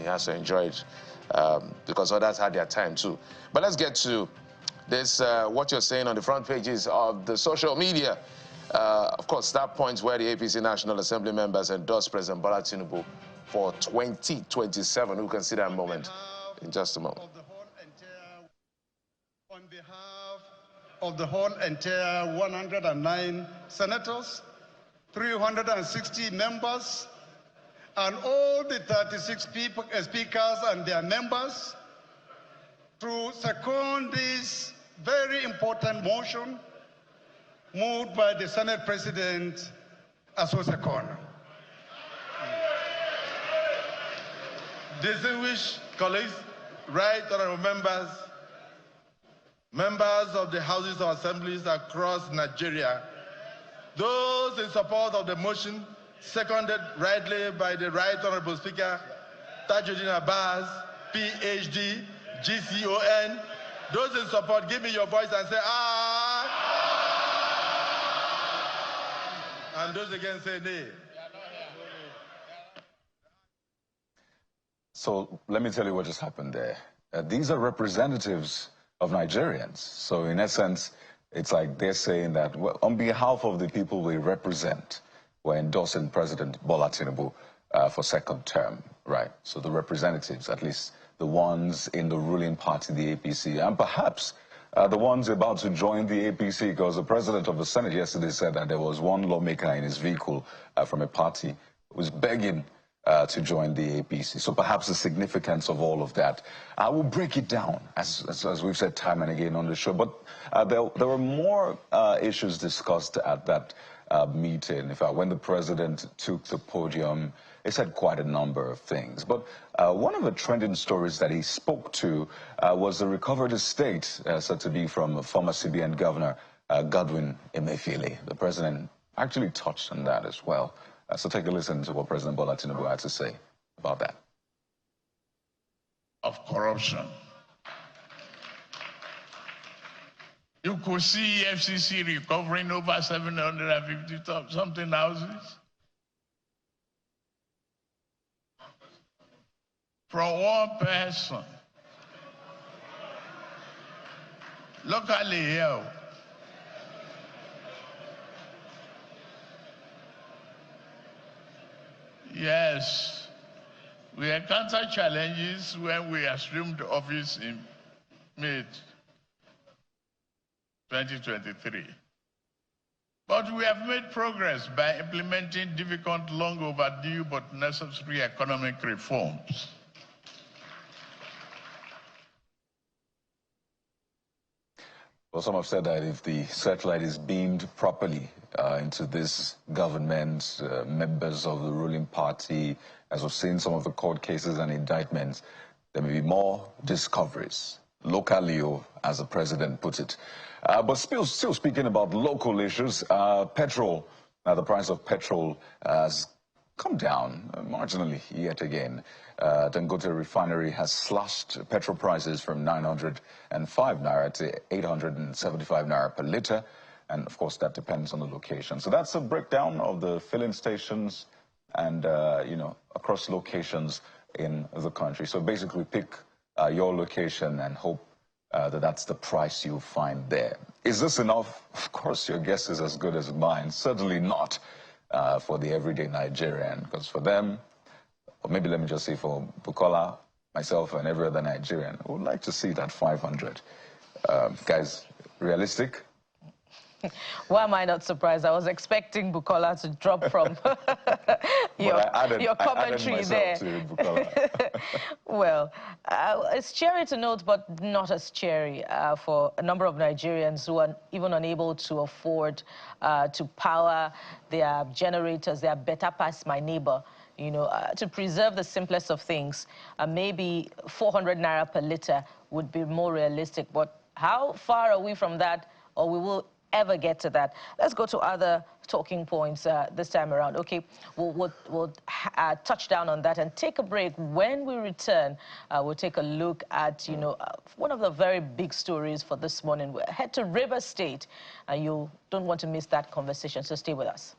he has to enjoy it because others had their time too. But let's get to this, what you're saying on the front pages of the social media. Of course, that point where the APC National Assembly members endorsed President Bola Tinubu for 2027. We can see that moment in just a moment. On behalf of the whole entire 109 senators, 360 members, and all the 36 speakers and their members, to second this very important motion moved by the Senate President Asosakon. Distinguished colleagues, right honorable members, members of the Houses of Assemblies across Nigeria, those in support of the motion, seconded rightly by the Right Honorable Speaker, Tajuddin Abbas, PhD, GCON. Those in support, give me your voice and say, ah. And those against say, nay. So let me tell you what just happened there. These are representatives of Nigerians. So in essence, it's like they're saying that, well, on behalf of the people we represent, we're endorsing President Bola Tinubu for second term, right? So the representatives, at least the ones in the ruling party, the APC, and perhaps the ones about to join the APC, because the president of the Senate yesterday said that there was one lawmaker in his vehicle from a party who was begging to join the APC. So perhaps the significance of all of that. I will break it down, as we've said time and again on the show. But there were more issues discussed at that meeting. In fact, when the president took the podium, he said quite a number of things. But one of the trending stories that he spoke to was the recovered estate, said to be from former CBN Governor Godwin Emefiele. The president actually touched on that as well. So take a listen to what President Bola Tinubu had to say about that. Of corruption. You could see EFCC recovering over 750 something houses from one person. Locally here. Yes, we encountered challenges when we assumed office in May 2023. But we have made progress by implementing difficult, long overdue, but necessary economic reforms. Well, some have said that if the searchlight is beamed properly into this government, members of the ruling party, as we've seen some of the court cases and indictments, there may be more discoveries, locally, or as the president puts it. But still speaking about local issues, petrol, the price of petrol has come down marginally yet again. Dangote Refinery has slashed petrol prices from 905 naira to 875 naira per litre. And of course, that depends on the location. So that's a breakdown of the filling stations and, you know, across locations in the country. So basically pick your location and hope that that's the price you'll find there. Is this enough? Of course, your guess is as good as mine. Certainly not for the everyday Nigerian, because for them, or maybe let me just say for Bukola, myself, and every other Nigerian, would like to see that 500. Guys, realistic? Why am I not surprised? I was expecting Bukola to drop from your commentary there. Well, it's cheery to note, but not as cheery for a number of Nigerians who are even unable to afford to power their generators. They are better past my neighbor. You know, to preserve the simplest of things, maybe 400 naira per litre would be more realistic. But how far are we from that, or we will ever get to that? Let's go to other talking points this time around. Okay, we'll touch down on that and take a break. When we return, we'll take a look at, you know, one of the very big stories for this morning. We'll head to River State, and you don't want to miss that conversation, so stay with us.